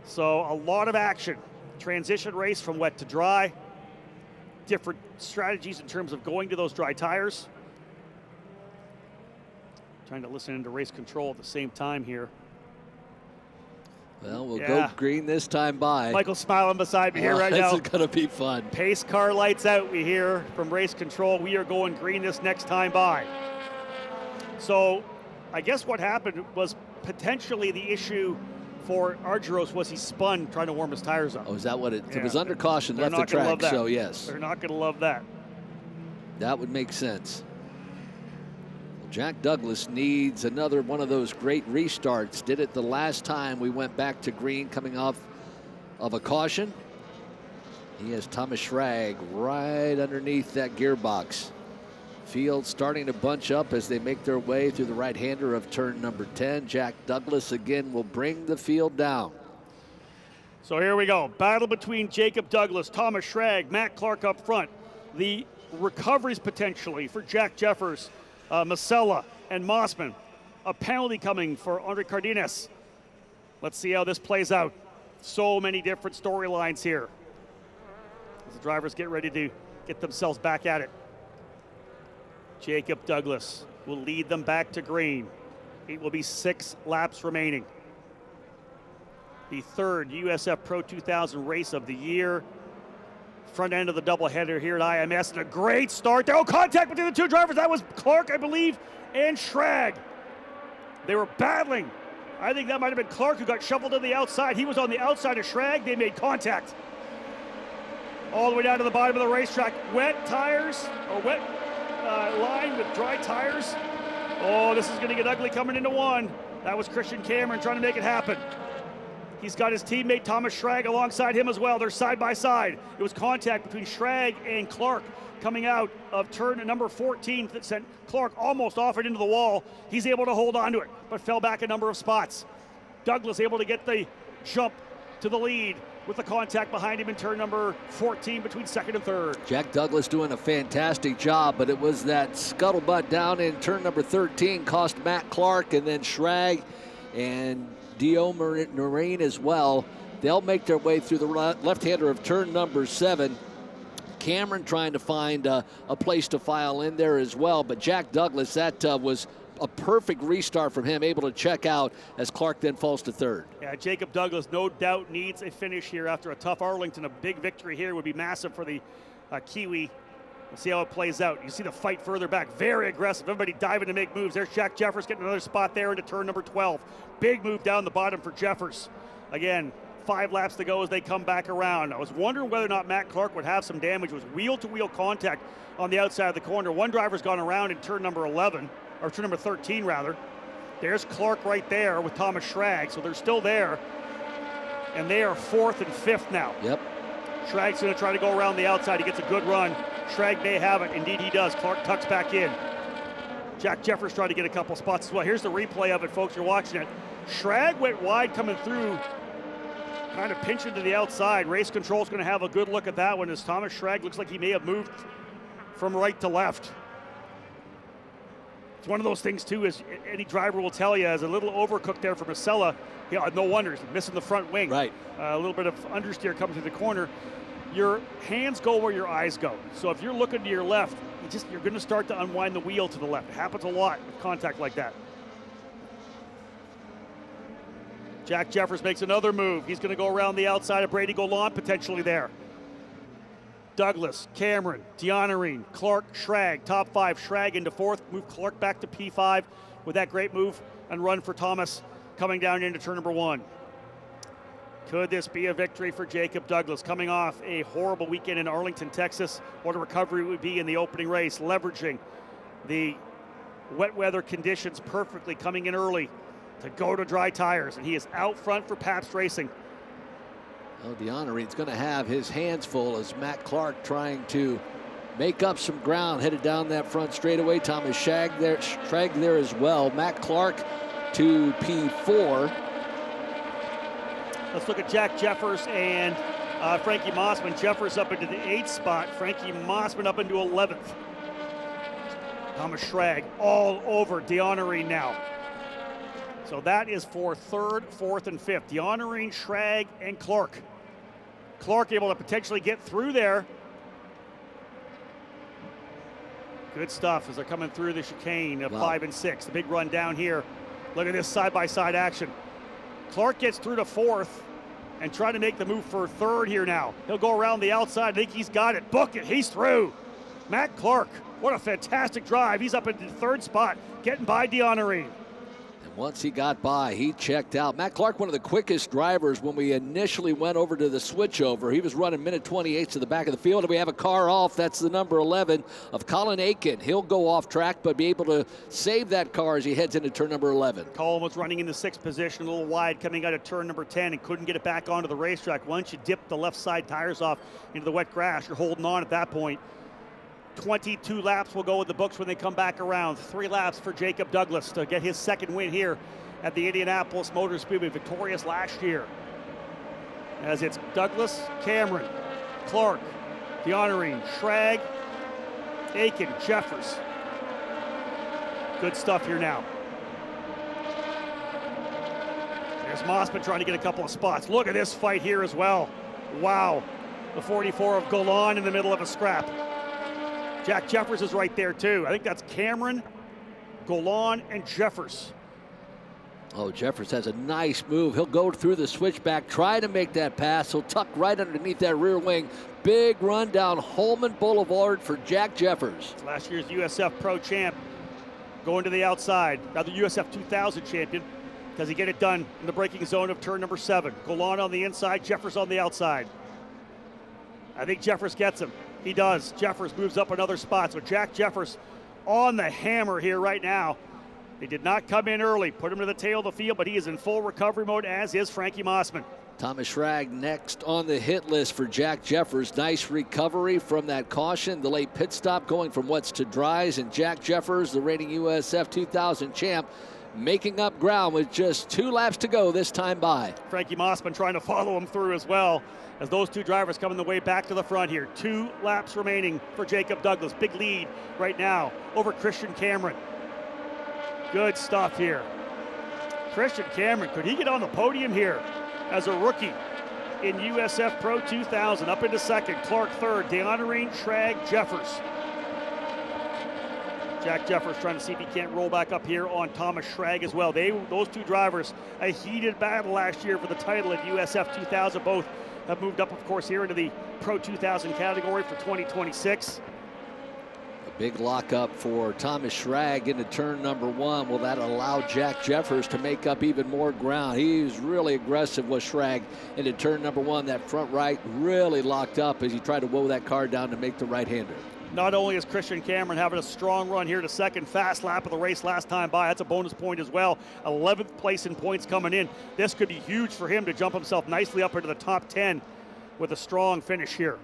So a lot of action. Transition race from wet to dry. Different strategies in terms of going to those dry tires. Trying to listen into Race Control at the same time here. Well, we'll go green this time by. Michael's smiling beside me here right now. This is going to be fun. Pace car lights out, we hear from Race Control. We are going green this next time by. So I guess what happened was potentially the issue for Argyros was he spun trying to warm his tires up. Oh, is that what it was? Under caution, left the track, so yes. They're not going to love that. That would make sense. Jack Douglas needs another one of those great restarts. Did it the last time we went back to green coming off of a caution. He has Thomas Schrag right underneath that gearbox. Field starting to bunch up as they make their way through the right-hander of turn number 10. Jack Douglas again will bring the field down. So here we go. Battle between Jacob Douglas, Thomas Schrag, Matt Clark up front. The recoveries potentially for Jack Jeffers, Masella, and Mossman. A penalty coming for Andre Cardenas. Let's see how this plays out. So many different storylines here as the drivers get ready to get themselves back at it. Jacob Douglas will lead them back to green. It will be 6 laps remaining. The 3rd USF Pro 2000 race of the year. Front end of the doubleheader here at IMS, and a great start there. Oh, contact between the 2 drivers. That was Clark, I believe, and Schrag. They were battling. I think that might have been Clark who got shuffled to the outside. He was on the outside of Schrag. They made contact. All the way down to the bottom of the racetrack. Wet tires, or wet line with dry tires. Oh, this is going to get ugly coming into 1. That was Christian Cameron trying to make it happen. He's got his teammate Thomas Schrag alongside him as well. They're side by side. It was contact between Schrag and Clark coming out of turn number 14 that sent Clark almost off it into the wall. He's able to hold on to it, but fell back a number of spots. Douglas able to get the jump to the lead with the contact behind him in turn number 14 between second and third. Jack Douglas doing a fantastic job, but it was that scuttlebutt down in turn number 13 cost Matt Clark, and then Schrag and Dio Marine as well. They'll make their way through the left-hander of turn number 7. Cameron trying to find a place to file in there as well, but Jack Douglas, that was a perfect restart from him, able to check out as Clark then falls to third. Yeah, Jacob Douglas no doubt needs a finish here after a tough Arlington. A big victory here would be massive for the Kiwi. We'll see how it plays out. You see the fight further back, very aggressive. Everybody diving to make moves. There's Jack Jeffers getting another spot there into turn number 12. Big move down the bottom for Jeffers. Again, 5 laps to go as they come back around. I was wondering whether or not Matt Clark would have some damage. It was wheel-to-wheel contact on the outside of the corner. One driver's gone around in turn number 11. Or turn number 13 rather. There's Clark right there with Thomas Schrag, so they're still there. And they are 4th and 5th now. Yep. Schrag's gonna try to go around the outside. He gets a good run. Schrag may have it, indeed he does. Clark tucks back in. Jack Jeffers trying to get a couple spots as well. Here's the replay of it, folks, you're watching it. Schrag went wide coming through, kind of pinching to the outside. Race Control's gonna have a good look at that one as Thomas Schrag looks like he may have moved from right to left. It's one of those things, too, as any driver will tell you, as a little overcooked there for Masella. No wonder, he's missing the front wing. Right. A little bit of understeer coming through the corner. Your hands go where your eyes go. So if you're looking to your left, you're going to start to unwind the wheel to the left. It happens a lot with contact like that. Jack Jeffers makes another move. He's going to go around the outside of Brady Golan, potentially there. Douglas, Cameron, Dianarine, Clark, Schrag, top 5. Schrag into 4th, move Clark back to P5 with that great move and run for Thomas coming down into turn number 1. Could this be a victory for Jacob Douglas coming off a horrible weekend in Arlington, Texas? What a recovery would be in the opening race, leveraging the wet weather conditions perfectly, coming in early to go to dry tires, and he is out front for Pabst Racing. Well, Dianarine's going to have his hands full as Matt Clark trying to make up some ground, headed down that front straightaway. Thomas Schrag there as well. Matt Clark to P4. Let's look at Jack Jeffers and Frankie Mossman. Jeffers up into the 8th spot. Frankie Mossman up into 11th. Thomas Schrag all over Dianarine now. So that is for 3rd, 4th, and 5th. Dianarine, Schrag, and Clark. Clark able to potentially get through there. Good stuff as they're coming through the chicane of 5 and 6. The big run down here. Look at this side-by-side action. Clark gets through to 4th and trying to make the move for 3rd here now. He'll go around the outside. I think he's got it. Book it. He's through. Matt Clark, what a fantastic drive. He's up into the 3rd spot, getting by Dianarine. Once he got by, he checked out. Matt Clark, one of the quickest drivers when we initially went over to the switchover. He was running minute 28 to the back of the field, and we have a car off. That's the number 11 of Colin Aiken. He'll go off track, but be able to save that car as he heads into turn number 11. Colin was running in the 6th position, a little wide coming out of turn number 10 and couldn't get it back onto the racetrack. Once you dip the left side tires off into the wet grass, you're holding on at that point. 22 laps will go in the books when they come back around. 3 laps for Jacob Douglas to get his 2nd win here at the Indianapolis Motor Speedway, victorious last year. As it's Douglas, Cameron, Clark, Dianarine, Schrag, Aiken, Jeffers. Good stuff here now. There's Mossman trying to get a couple of spots. Look at this fight here as well. Wow. The 44 of Golan in the middle of a scrap. Jack Jeffers is right there too. I think that's Cameron, Golan, and Jeffers. Oh, Jeffers has a nice move. He'll go through the switchback, try to make that pass. He'll tuck right underneath that rear wing. Big run down Holman Boulevard for Jack Jeffers. Last year's USF Pro champ going to the outside. Now the USF 2000 champion. Does he get it done in the braking zone of turn number 7? Golan on the inside, Jeffers on the outside. I think Jeffers gets him. He does. Jeffers moves up another spot. So Jack Jeffers on the hammer here right now. They did not come in early, put him to the tail of the field, but he is in full recovery mode, as is Frankie Mossman. Thomas Schrag next on the hit list for Jack Jeffers. Nice recovery from that caution. The late pit stop going from wets to dries. And Jack Jeffers, the reigning USF 2000 champ, making up ground with just 2 laps to go this time by. Frankie Mossman trying to follow him through as well, as those 2 drivers coming the way back to the front here. 2 laps remaining for Jacob Douglas. Big lead right now over Christian Cameron. Good stuff here. Christian Cameron, could he get on the podium here as a rookie in USF Pro 2000? Up into second, Clark third, DeHonore, Schrag, Jeffers. Jack Jeffers trying to see if he can't roll back up here on Thomas Schrag as well. Those 2 drivers, a heated battle last year for the title at USF 2000. Both have moved up, of course, here into the Pro 2000 category for 2026. A big lockup for Thomas Schrag into turn number 1. Will that allow Jack Jeffers to make up even more ground? He's really aggressive with Schrag into turn number 1. That front right really locked up as he tried to woe that car down to make the right-hander. Not only is Christian Cameron having a strong run here to second, fast lap of the race last time by, that's a bonus point as well. 11th place in points coming in. This could be huge for him to jump himself nicely up into the top 10 with a strong finish here.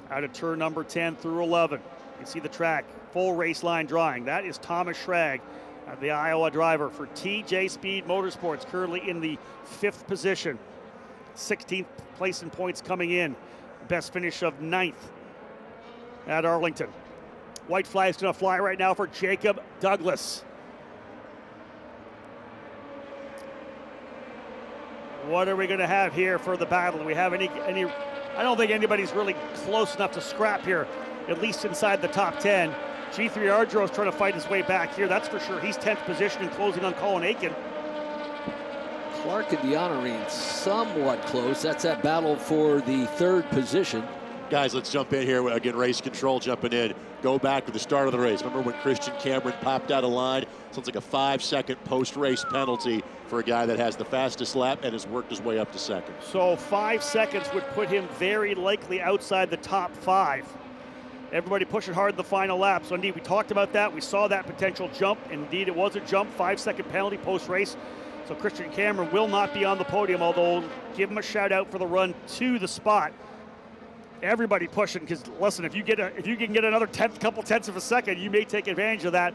Out of turn number 10 through 11. You can see the track, full race line drawing. That is Thomas Schrag, the Iowa driver for TJ Speed Motorsports, currently in the 5th position. 16th place in points coming in. Best finish of 9th. At Arlington. White flag's going to fly right now for Jacob Douglas. What are we going to have here for the battle? Do we have any? I don't think anybody's really close enough to scrap here, at least inside the top 10. G3 Ardro is trying to fight his way back here, that's for sure. He's 10th position and closing on Colin Aiken. Clark and DeHonore somewhat close. That's that battle for the 3rd position. Guys, let's jump in here. Again, race control jumping in. Go back to the start of the race. Remember when Christian Cameron popped out of line? Sounds like a 5-second post-race penalty for a guy that has the fastest lap and has worked his way up to second. So 5 seconds would put him very likely outside the top 5. Everybody pushing hard in the final lap. So indeed, we talked about that. We saw that potential jump. Indeed, it was a jump. 5-second penalty post-race. So Christian Cameron will not be on the podium, although give him a shout out for the run to the spot. Everybody pushing, because listen, if you can get another couple tenths of a second, you may take advantage of that.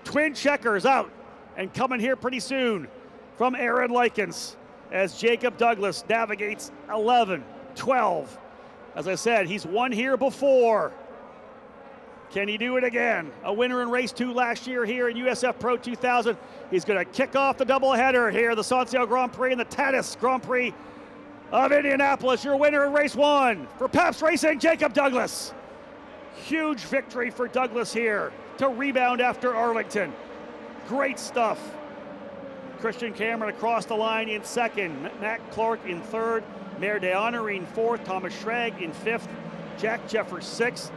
Twin checkers out and coming here pretty soon from Aaron Likens as Jacob Douglas navigates 11, 12. As I said, he's won here before. Can he do it again? A winner in race 2 last year here in USF Pro 2000. He's going to kick off the doubleheader here, the Santiago Grand Prix and the Tatuus Grand Prix of Indianapolis. Your winner in race 1 for Pabst Racing, Jacob Douglas. Huge victory for Douglas here to rebound after Arlington. Great stuff. Christian Cameron across the line in second, Matt Clark in third, Mayor DeHonore in fourth, Thomas Schrag in fifth, Jack Jeffers sixth.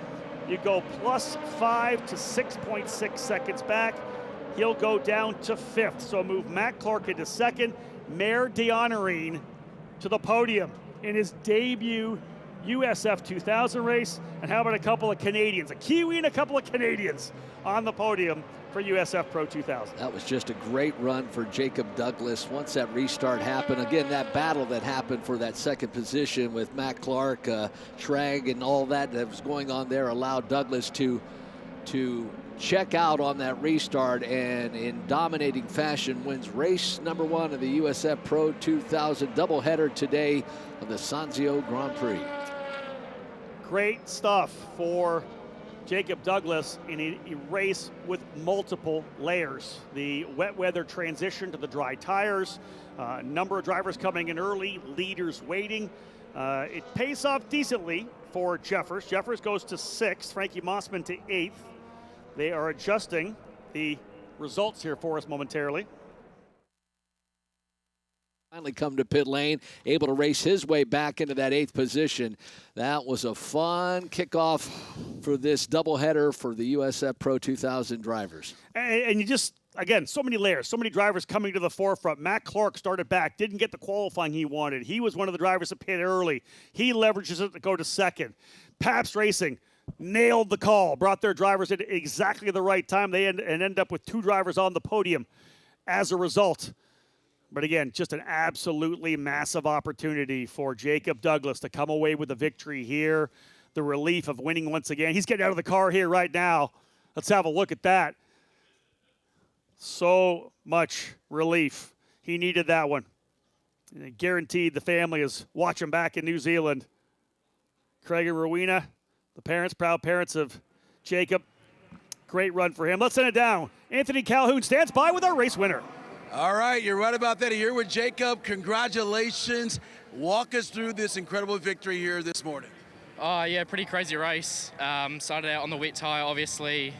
You go +5 to 6.6 seconds back. He'll go down to fifth. So move Matt Clark into second, Mayor DeHonore to the podium in his debut USF 2000 race. And how about a couple of Canadians, a Kiwi and a couple of Canadians on the podium for USF Pro 2000. That was just a great run for Jacob Douglas once that restart happened. Again, that battle that happened for that second position with Matt Clark, Schrag, and all that was going on there allowed Douglas to check out on that restart, and in dominating fashion wins race number 1 of the USF Pro 2000 doubleheader today of the Sanzio Grand Prix. Great stuff for Jacob Douglas in a race with multiple layers. The wet weather transition to the dry tires, a number of drivers coming in early, leaders waiting. It pays off decently for Jeffers. Jeffers goes to 6th, Frankie Mossman to 8th. They are adjusting the results here for us momentarily. Finally come to pit lane, able to race his way back into that 8th position. That was a fun kickoff for this doubleheader for the USF Pro 2000 drivers. And you just, again, so many layers, so many drivers coming to the forefront. Matt Clark started back, didn't get the qualifying he wanted. He was one of the drivers that pit early. He leverages it to go to second. Pabst Racing, nailed the call, brought their drivers in exactly the right time. They end up with 2 drivers on the podium as a result. But again, just an absolutely massive opportunity for Jacob Douglas to come away with a victory here. The relief of winning once again. He's getting out of the car here right now. Let's have a look at that. So much relief. He needed that one. And guaranteed the family is watching back in New Zealand. Craig and Rowena, the parents, proud parents of Jacob. Great run for him. Let's send it down. Anthony Calhoun stands by with our race winner. All right, you're right about that. Here with Jacob. Congratulations. Walk us through this incredible victory here this morning. Oh yeah, pretty crazy race. Started out on the wet tire, obviously,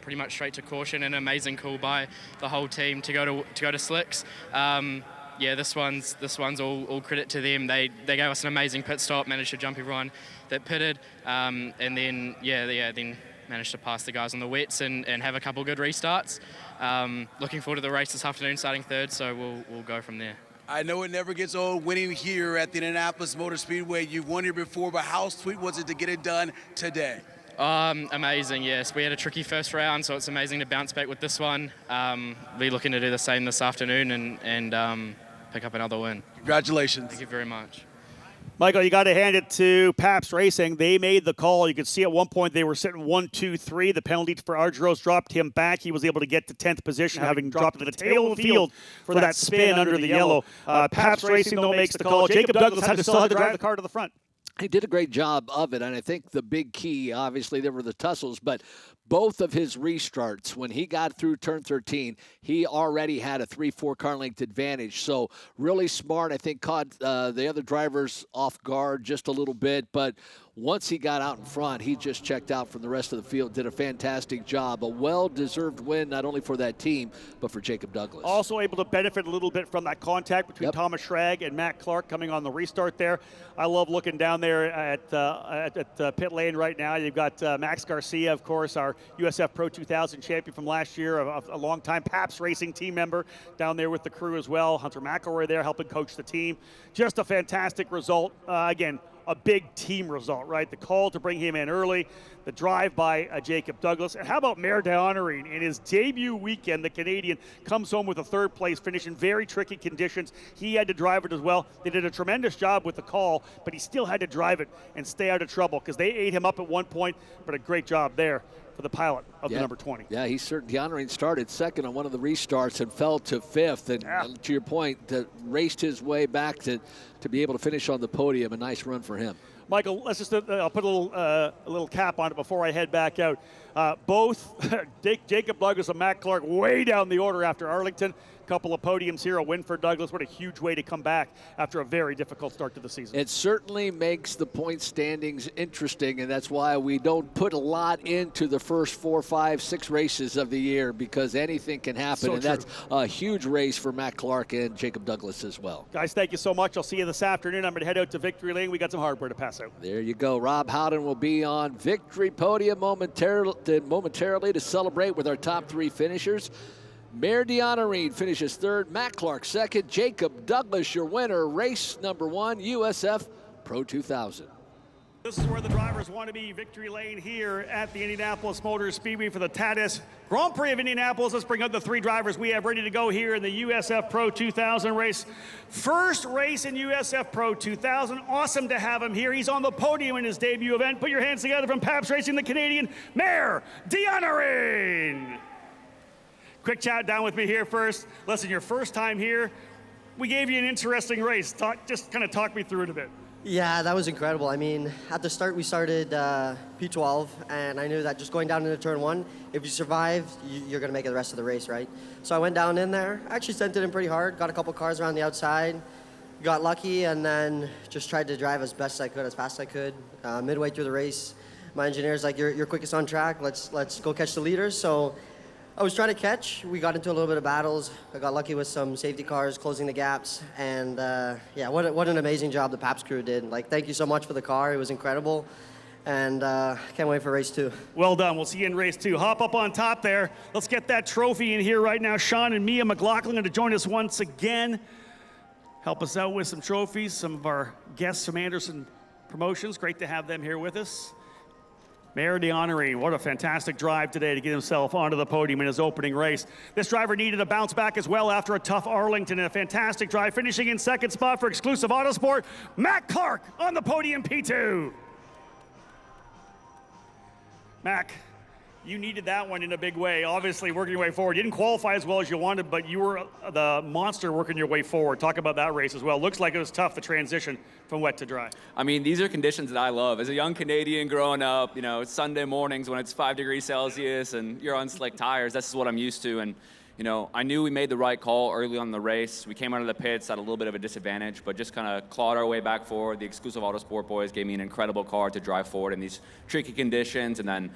pretty much straight to caution. An amazing call by the whole team to go to slicks. Yeah, this one's all credit to them. They gave us an amazing pit stop, managed to jump everyone that pitted, and then then managed to pass the guys on the wets and have a couple good restarts. Looking forward to the race this afternoon, starting third, so we'll go from there. I know it never gets old winning here at the Indianapolis Motor Speedway. You've won here before, but how sweet was it to get it done today? Amazing, yes. We had a tricky first round, so it's amazing to bounce back with this one. We're looking to do the same this afternoon and pick up another win. Congratulations. Thank you very much. Michael, you got to hand it to Pabst Racing. They made the call. You could see at one point they were sitting 1, 2, 3. The penalty for Argyros dropped him back. He was able to get to 10th position, having dropped to the tail of the field for that spin under the yellow. Pabst Racing, though, makes the call. Jacob Douglas still had to drive the car to the front. He did a great job of it, and I think the big key, obviously, there were the tussles, but both of his restarts, when he got through turn 13, he already had a 3-4 car length advantage. So really smart. I think caught the other drivers off guard just a little bit, but once he got out in front, he just checked out from the rest of the field, did a fantastic job. A well-deserved win, not only for that team, but for Jacob Douglas. Also able to benefit a little bit from that contact between Thomas Schrag and Matt Clark coming on the restart there. I love looking down there at pit lane right now. You've got Max Garcia, of course, our USF Pro 2000 champion from last year, a long-time Pabst Racing team member down there with the crew as well. Hunter McElroy there helping coach the team. Just a fantastic result. Again, a big team result, right? The call to bring him in early, the drive by Jacob Douglas. And how about Mare d'Honorine? In his debut weekend, the Canadian comes home with a 3rd place finish in very tricky conditions. He had to drive it as well. They did a tremendous job with the call, but he still had to drive it and stay out of trouble because they ate him up at one point, but a great job there for the pilot of the number 20. Yeah, he certainly, Honorine started second on one of the restarts and fell to 5th. And to your point, raced his way back to be able to finish on the podium. A nice run for him. Michael, let's just I'll put a little cap on it before I head back out. Both Jacob Douglas and Matt Clark way down the order after Arlington. Couple of podiums here, a win for Douglas. What a huge way to come back after a very difficult start to the season. It certainly makes the point standings interesting, and that's why we don't put a lot into the first 4, 5, 6 races of the year, because anything can happen. So and true. That's a huge race for Matt Clark and Jacob Douglas as well. Guys, thank you so much. I'll see you this afternoon. I'm going to head out to Victory Lane. We got some hardware to pass out. There you go. Rob Howden will be on Victory Podium momentarily to celebrate with our top 3 finishers. Mare d'Honorine finishes 3rd, Matt Clark 2nd, Jacob Douglas your winner, race number 1, USF Pro 2000. This is where the drivers want to be, Victory Lane here at the Indianapolis Motor Speedway for the Tatuus Grand Prix of Indianapolis. Let's bring up the 3 drivers we have ready to go here in the USF Pro 2000 race. First race in USF Pro 2000. Awesome to have him here. He's on the podium in his debut event. Put your hands together from Pabst Racing, the Canadian, Mare d'Honorine. Quick chat down with me here first. Listen, your first time here, we gave you an interesting race. Just kind of talk me through it a bit. Yeah, that was incredible. I mean, at the start we started P12, and I knew that just going down into turn 1, if you survive, you're going to make it the rest of the race, right? So I went down in there, actually sent it in pretty hard, got a couple cars around the outside, got lucky, and then just tried to drive as best I could, as fast as I could. Midway through the race, my engineer's like, you're quickest on track, let's go catch the leaders. So I was trying to catch. We got into a little bit of battles. I got lucky with some safety cars closing the gaps. And yeah, what an amazing job the Pabst crew did. Like, thank you so much for the car. It was incredible. And can't wait for race 2. Well done. We'll see you in race 2. Hop up on top there. Let's get that trophy in here right now. Sean and Mia McLaughlin going to join us once again. Help us out with some trophies. Some of our guests from Anderson Promotions. Great to have them here with us. Henry, what a fantastic drive today to get himself onto the podium in his opening race. This driver needed a bounce back as well after a tough Arlington and a fantastic drive, finishing in second spot for Exclusive Autosport. Mac Clark on the podium, P2. Mac, you needed that one in a big way, obviously working your way forward. You didn't qualify as well as you wanted, but you were the monster working your way forward. Talk about that race as well. Looks like it was tough, the transition from wet to dry. I mean, these are conditions that I love. As a young Canadian growing up, you know, it's Sunday mornings when it's 5 degrees Celsius and you're on slick tires. This is what I'm used to. And, you know, I knew we made the right call early on in the race. We came out of the pits at a little bit of a disadvantage, but just kind of clawed our way back forward. The Exclusive Autosport boys gave me an incredible car to drive forward in these tricky conditions, and then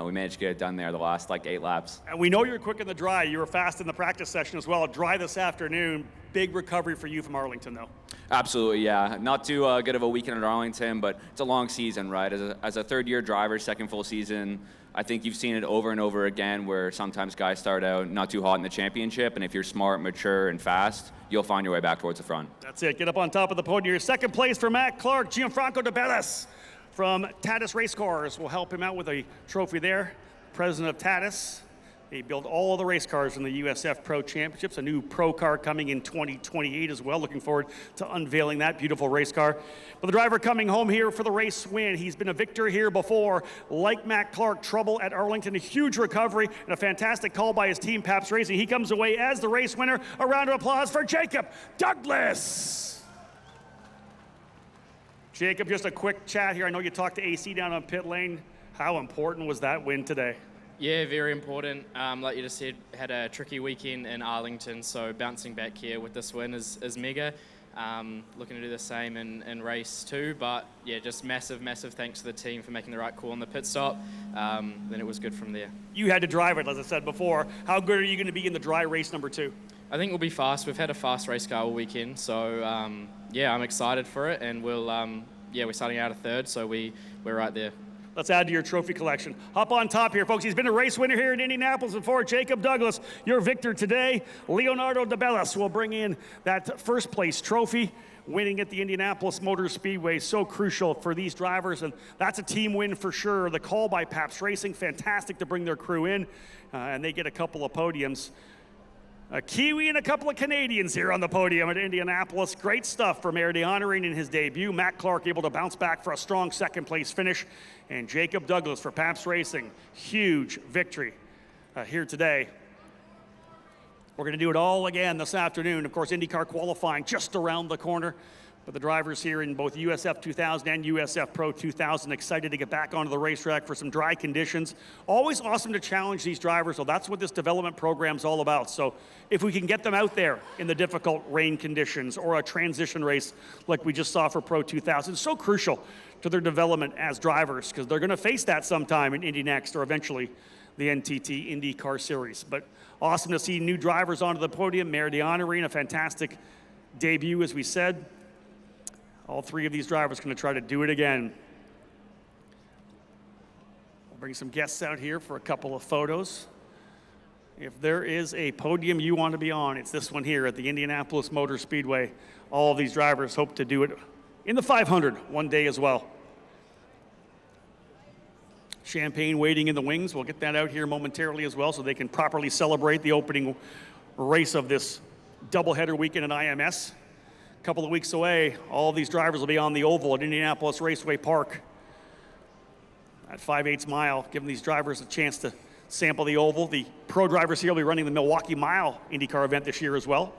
we managed to get it done there the last, 8 laps. And we know you're quick in the dry. You were fast in the practice session as well. Dry this afternoon. Big recovery for you from Arlington, though. Absolutely, yeah. Not too good of a weekend at Arlington, but it's a long season, right? As a third-year driver, second full season, I think you've seen it over and over again where sometimes guys start out not too hot in the championship, and if you're smart, mature, and fast, you'll find your way back towards the front. That's it. Get up on top of the podium. Your second place for Matt Clark. Gianfranco de Bellis from Tatuus Race Cars will help him out with a trophy there. President of Tatuus. They build all the race cars in the USF Pro Championships, a new pro car coming in 2028 as well. Looking forward to unveiling that beautiful race car. But the driver coming home here for the race win. He's been a victor here before. Like Matt Clark, trouble at Arlington, a huge recovery and a fantastic call by his team, Paps Racing. He comes away as the race winner. A round of applause for Jacob Douglas. Jacob, just a quick chat here. I know you talked to AC down on pit lane. How important was that win today? Yeah, very important. Like you just said, had a tricky weekend in Arlington, so bouncing back here with this win is mega. Looking to do the same in race 2, but yeah, just massive thanks to the team for making the right call on the pit stop. Then it was good from there. You had to drive it, as I said before. How good are you going to be in the dry race number 2? I think we'll be fast. We've had a fast race car all weekend, so yeah, I'm excited for it, and we're starting out a third, so we're right there. Let's add to your trophy collection. Hop on top here, folks. He's been a race winner here in Indianapolis before. Jacob Douglas, your victor today. Leonardo de Bellis will bring in that first place trophy. Winning at the Indianapolis Motor Speedway, so crucial for these drivers, and that's a team win for sure. The call by Paps Racing, fantastic to bring their crew in, and they get a couple of podiums. A Kiwi and a couple of Canadians here on the podium at Indianapolis. Great stuff from Henry in his debut. Matt Clark able to bounce back for a strong second place finish. And Jacob Douglas for Paps Racing. Huge victory here today. We're going to do it all again this afternoon. Of course, IndyCar qualifying just around the corner. But the drivers here in both USF 2000 and USF Pro 2000 excited to get back onto the racetrack for some dry conditions. Always awesome to challenge these drivers, so that's what this development program's all about. So if we can get them out there in the difficult rain conditions or a transition race like we just saw for Pro 2000, it's so crucial to their development as drivers because they're going to face that sometime in Indy Next or eventually the NTT IndyCar Series. But awesome to see new drivers onto the podium. Henry, a fantastic debut, as we said. All three of these drivers going to try to do it again. I'll bring some guests out here for a couple of photos. If there is a podium you want to be on, it's this one here at the Indianapolis Motor Speedway. All of these drivers hope to do it in the 500 one day as well. Champagne waiting in the wings. We'll get that out here momentarily as well so they can properly celebrate the opening race of this doubleheader weekend at IMS. Couple of weeks away, all of these drivers will be on the oval at Indianapolis Raceway Park at 5/8 mile, giving these drivers a chance to sample the oval. The pro drivers here will be running the Milwaukee Mile IndyCar event this year as well.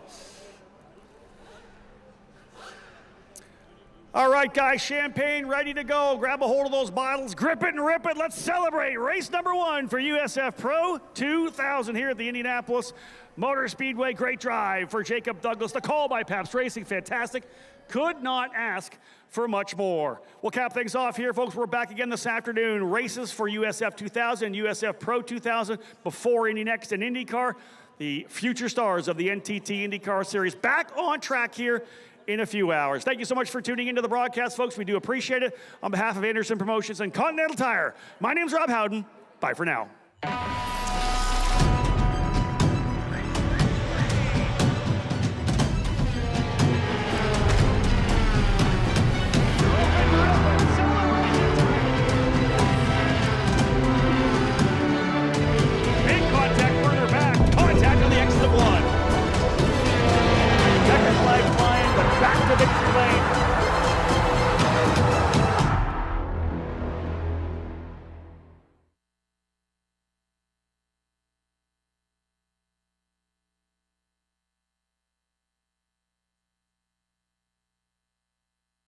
All right, guys, champagne ready to go. Grab a hold of those bottles, grip it and rip it. Let's celebrate race number 1 for USF Pro 2000 here at the Indianapolis Motor Speedway. Great drive for Jacob Douglas. The call by Paps Racing, fantastic. Could not ask for much more. We'll cap things off here, folks. We're back again this afternoon. Races for USF 2000 and USF Pro 2000 before Indy Next and IndyCar. The future stars of the NTT IndyCar Series back on track here in a few hours. Thank you so much for tuning into the broadcast, folks. We do appreciate it. On behalf of Anderson Promotions and Continental Tire, my name's Rob Howden. Bye for now.